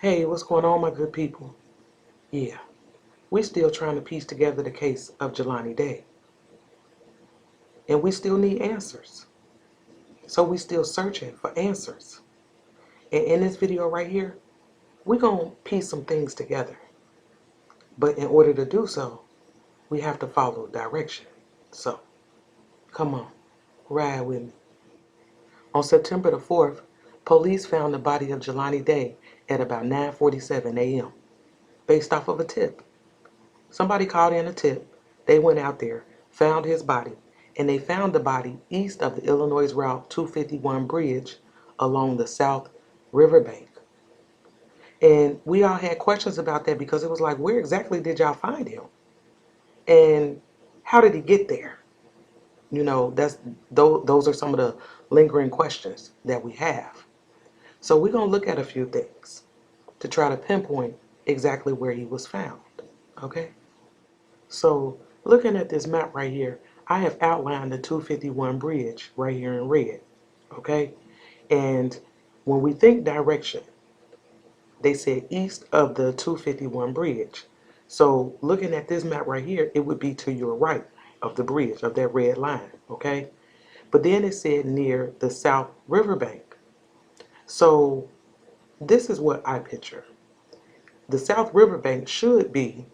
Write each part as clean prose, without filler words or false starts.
Hey, what's going on, my good people? Yeah, we still trying to piece together the case of Jelani Day. And we still need answers. So we still searching for answers. And in this video right here, we're going to piece some things together. But in order to do so, we have to follow direction. So, come on, ride with me. On September the 4th, police found the body of Jelani Day at about 9:47 a.m. based off of a tip. Somebody called in a tip. They went out there, found his body, and they found the body east of the Illinois Route 251 bridge along the South Riverbank. And we all had questions about that because it was like, where exactly did y'all find him? And how did he get there? Those are some of the lingering questions that we have. So we're going to look at a few things to try to pinpoint exactly where he was found. Okay? So looking at this map right here, I have outlined the 251 bridge right here in red, okay? And when we think direction, they said east of the 251 bridge. So looking at this map right here, it would be to your right of the bridge, of that red line, okay? But then it said near the South Riverbank. So this is what I picture. The South Riverbank should be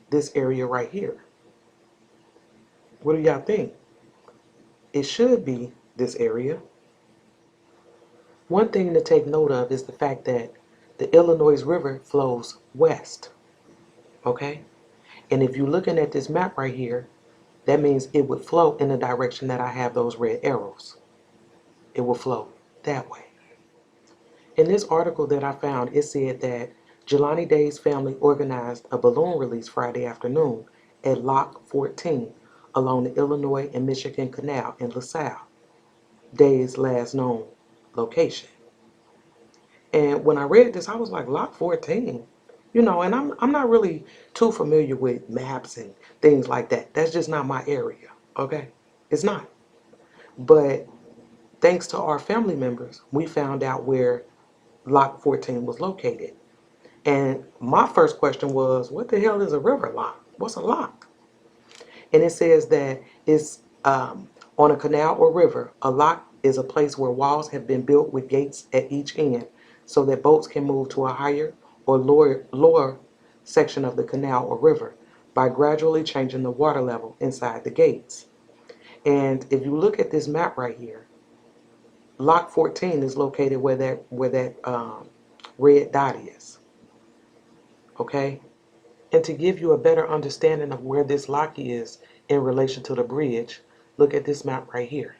this area right here. What do y'all think? It should be this area. One thing to take note of is the fact that the Illinois River flows west, okay? And if you're looking at this map right here, that means it would flow in the direction that I have those red arrows. It will flow that way. In this article that I found, it said that Jelani Day's family organized a balloon release Friday afternoon at Lock 14 along the Illinois and Michigan Canal in LaSalle, Day's last known location. And when I read this, I was like, Lock 14? And I'm not really too familiar with maps and things like that. That's just not my area, okay? It's not. But thanks to our family members, we found out where Lock 14 was located. And my first question was, what the hell is a river lock? What's a lock? And it says that it's on a canal or river. A lock is a place where walls have been built with gates at each end so that boats can move to a higher or lower section of the canal or river by gradually changing the water level inside the gates. And if you look at this map right here, Lock 14 is located where that red dot is. Okay? And to give you a better understanding of where this lock is in relation to the bridge, look at this map right here.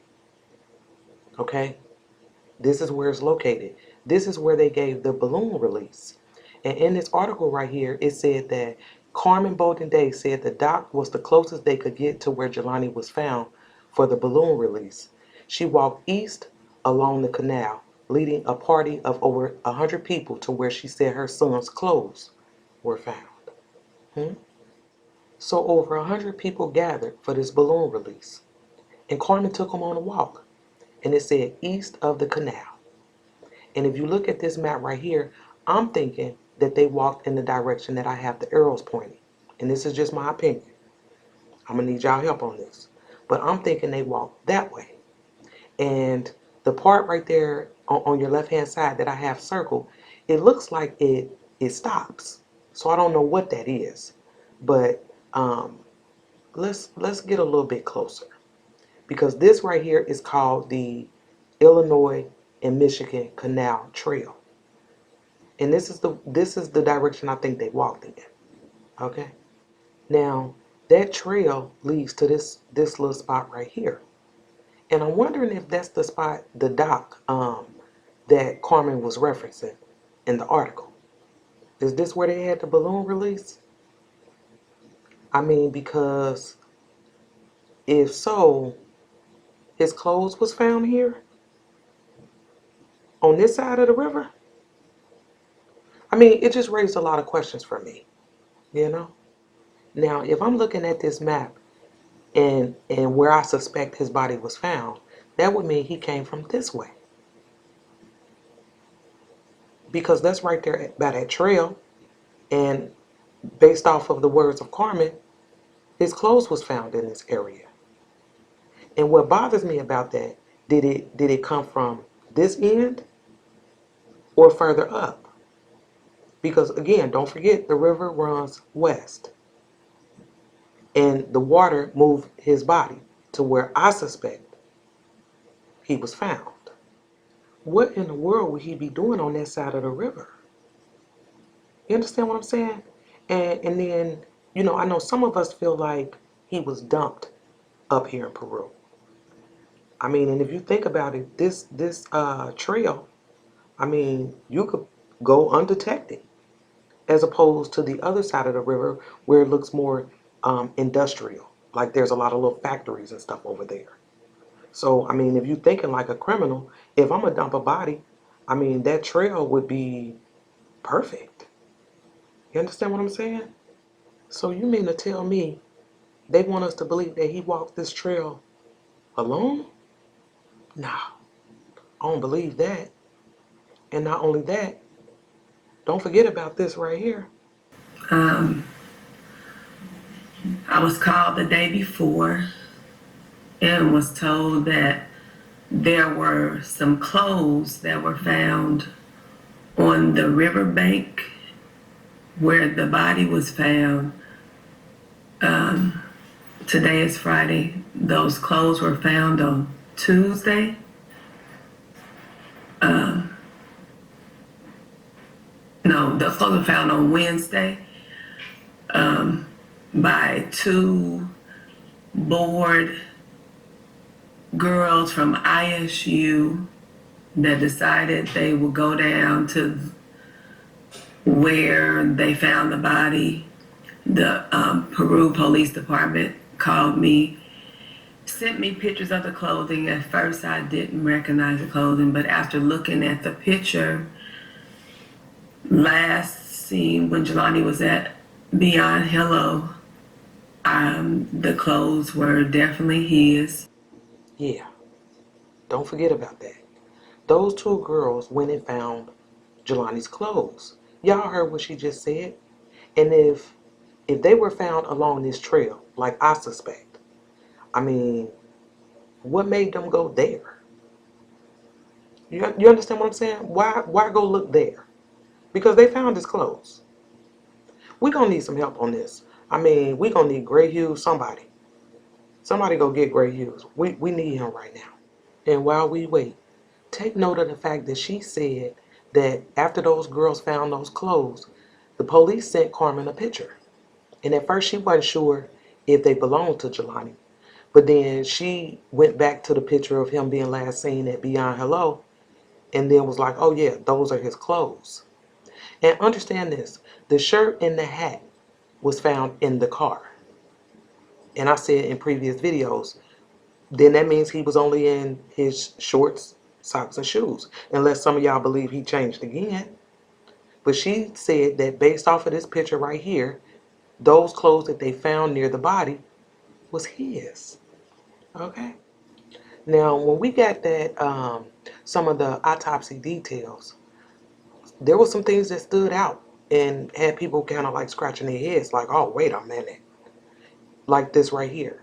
Okay? This is where it's located. This is where they gave the balloon release. And in this article right here, it said that Carmen Bolden Day said the dock was the closest they could get to where Jelani was found for the balloon release. She walked east along the canal, leading a party of over 100 people to where she said her son's clothes were found. So over 100 people gathered for this balloon release. And Carmen took them on a walk. And it said east of the canal. And if you look at this map right here, I'm thinking that they walked in the direction that I have the arrows pointing. And this is just my opinion. I'm going to need y'all help on this. But I'm thinking they walked that way. And the part right there on your left-hand side that I have circled, it looks like it stops. So I don't know what that is. But let's get a little bit closer. Because this right here is called the Illinois and Michigan Canal Trail. And this is the direction I think they walked in. Okay? Now, that trail leads to this little spot right here. And I'm wondering if that's the spot, the dock, that Carmen was referencing in the article. Is this where they had the balloon release? I mean, because if so, his clothes was found here? On this side of the river? I mean, it just raised a lot of questions for me, you know? Now, if I'm looking at this map and where I suspect his body was found, that would mean he came from this way. because that's right there by that trail. And based off of the words of Carmen, his clothes was found in this area. And what bothers me about that, did it come from this end or further up? Because again, don't forget the river runs west. And the water moved his body to where I suspect he was found. What in the world would he be doing on that side of the river? You understand what I'm saying? And then, I know some of us feel like he was dumped up here in Peru. I mean, and if you think about it, this trail, I mean, you could go undetected, as opposed to the other side of the river where it looks more industrial. Like there's a lot of little factories and stuff over there. So, I mean, if you're thinking like a criminal, if I'm gonna dump a body, I mean, that trail would be perfect. You understand what I'm saying? So you mean to tell me they want us to believe that he walked this trail alone? No, I don't believe that. And not only that, don't forget about this right here. I was called the day before and was told that there were some clothes that were found on the riverbank where the body was found. Today is Friday. Those clothes were found on Tuesday. No, those clothes were found on Wednesday by two bored girls from ISU that decided they would go down to where they found the body. The Peru Police Department called me, sent me pictures of the clothing. At first I didn't recognize the clothing, but after looking at the picture, last seen when Jelani was at Beyond Hello, the clothes were definitely his. Yeah, don't forget about that. Those two girls went and found Jelani's clothes. Y'all heard what she just said? And if they were found along this trail, like I suspect, I mean, what made them go there? You understand what I'm saying? Why go look there? Because they found his clothes. We're going to need some help on this. I mean, we're going to need Gray Hughes, somebody. Somebody go get Gray Hughes. We need him right now. And while we wait, take note of the fact that she said that after those girls found those clothes, the police sent Carmen a picture. And at first she wasn't sure if they belonged to Jelani. But then she went back to the picture of him being last seen at Beyond Hello and then was like, oh yeah, those are his clothes. And understand this, the shirt and the hat was found in the car. And I said in previous videos, then that means he was only in his shorts, socks, and shoes. Unless some of y'all believe he changed again. But she said that based off of this picture right here, those clothes that they found near the body was his. Okay? Now, when we got that, some of the autopsy details, there were some things that stood out and had people kind of like scratching their heads like, oh, wait a minute. Like this right here.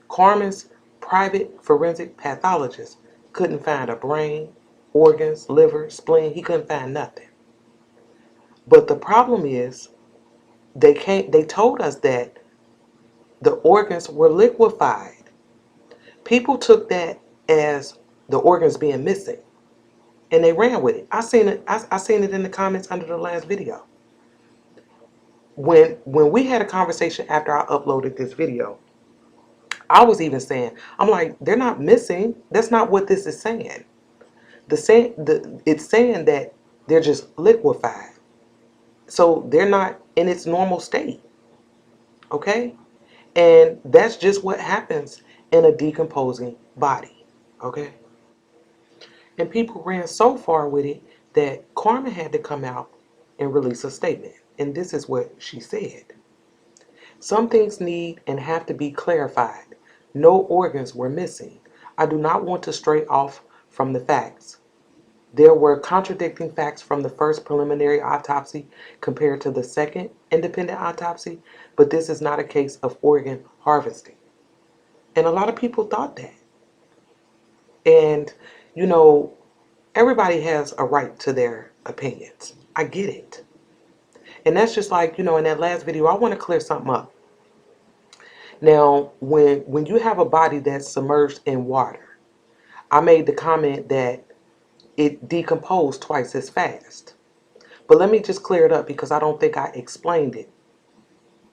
Carmen's private forensic pathologist couldn't find a brain, organs, liver, spleen. He couldn't find nothing. But the problem is, they told us that the organs were liquefied. People took that as the organs being missing, and they ran with it. I seen it. I seen it in the comments under the last video. When we had a conversation after I uploaded this video, I was even saying, I'm like, they're not missing. That's not what this is saying. It's saying that they're just liquefied. So they're not in its normal state. Okay? And that's just what happens in a decomposing body. Okay? And people ran so far with it that Carmen had to come out and release a statement. And this is what she said. Some things need and have to be clarified. No organs were missing. I do not want to stray off from the facts. There were contradicting facts from the first preliminary autopsy compared to the second independent autopsy, but this is not a case of organ harvesting. And a lot of people thought that. And, you know, everybody has a right to their opinions. I get it. And that's just like, in that last video, I want to clear something up. Now, when you have a body that's submerged in water, I made the comment that it decomposed twice as fast. But let me just clear it up because I don't think I explained it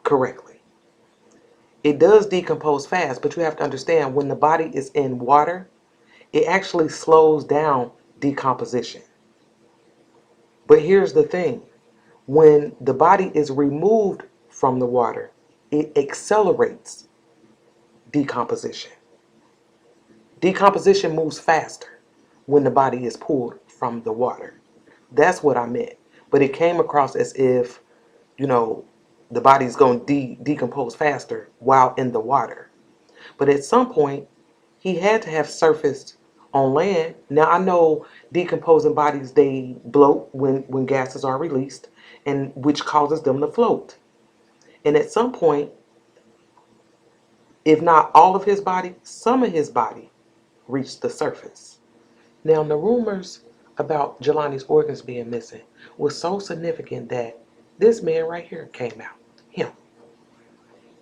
correctly. It does decompose fast, but you have to understand when the body is in water, it actually slows down decomposition. But here's the thing. When the body is removed from the water, it accelerates decomposition. Decomposition moves faster when the body is pulled from the water. That's what I meant. But it came across as if, the body's going to decompose faster while in the water. But at some point, he had to have surfaced on land. Now, I know decomposing bodies, they bloat when gases are released, and which causes them to float. And at some point, if not all of his body, some of his body reached the surface. Now, the rumors about Jelani's organs being missing was so significant that this man right here came out. Him.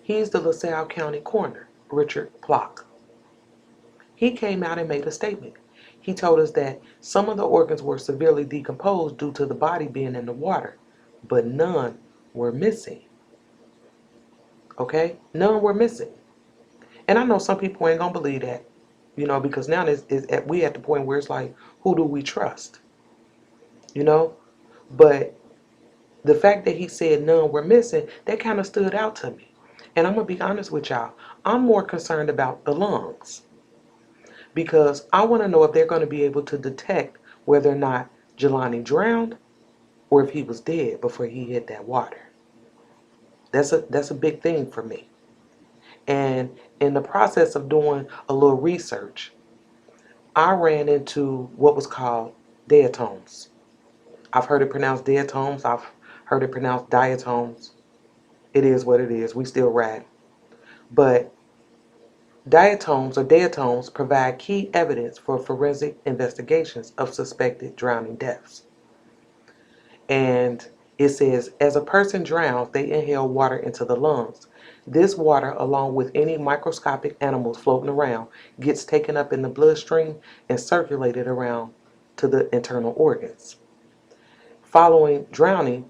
He's the LaSalle County coroner, Richard Plock. He came out and made a statement. He told us that some of the organs were severely decomposed due to the body being in the water, but none were missing. Okay? None were missing. And I know some people ain't gonna believe that, because now we at the point where it's like, who do we trust? But the fact that he said none were missing, that kind of stood out to me. And I'm gonna be honest with y'all, I'm more concerned about the lungs because I want to know if they're going to be able to detect whether or not Jelani drowned or if he was dead before he hit that water. That's a big thing for me. And in the process of doing a little research, I ran into what was called diatoms. I've heard it pronounced diatoms. I've heard it pronounced diatoms. It is what it is. We still ride. But diatoms provide key evidence for forensic investigations of suspected drowning deaths. And it says, as a person drowns, they inhale water into the lungs. This water, along with any microscopic animals floating around, gets taken up in the bloodstream and circulated around to the internal organs. Following drowning,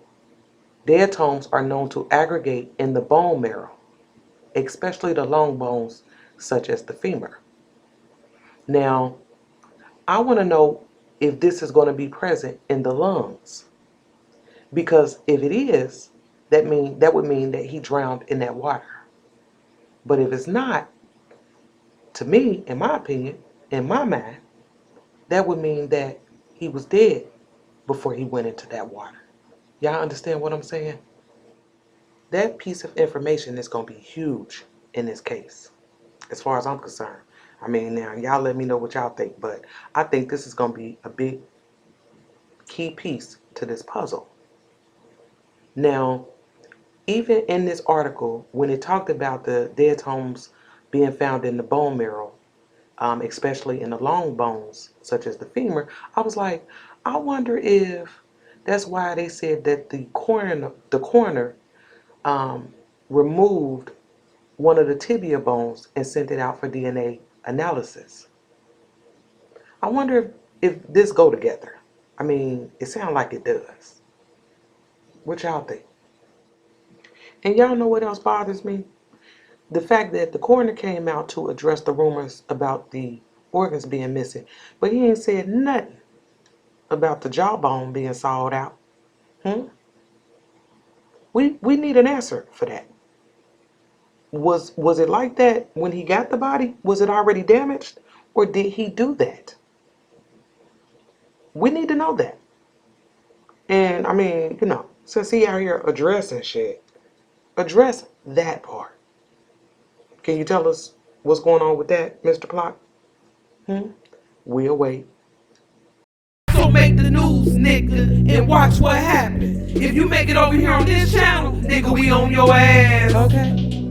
diatoms are known to aggregate in the bone marrow, especially the long bones such as the femur. Now, I want to know if this is going to be present in the lungs. Because if it is, that would mean that he drowned in that water. But if it's not, to me, in my opinion, in my mind, that would mean that he was dead before he went into that water. Y'all understand what I'm saying? That piece of information is going to be huge in this case, as far as I'm concerned. I mean, now, y'all let me know what y'all think, but I think this is going to be a big key piece to this puzzle. Now, even in this article, when it talked about the diatoms being found in the bone marrow, especially in the long bones, such as the femur, I was like, I wonder if that's why they said that the coroner removed one of the tibia bones and sent it out for DNA analysis. I wonder if this go together. I mean, it sounds like it does. What y'all think? And y'all know what else bothers me? The fact that the coroner came out to address the rumors about the organs being missing, but he ain't said nothing about the jawbone being sawed out. We need an answer for that. Was it like that when he got the body? Was it already damaged? Or did he do that? We need to know that. And I mean, since he out here addressing shit, address that part. Can you tell us what's going on with that, Mr. Plock? We'll wait. make the news, nigga, and watch what happens. If you make it over here on this channel, nigga, we on your ass. Okay.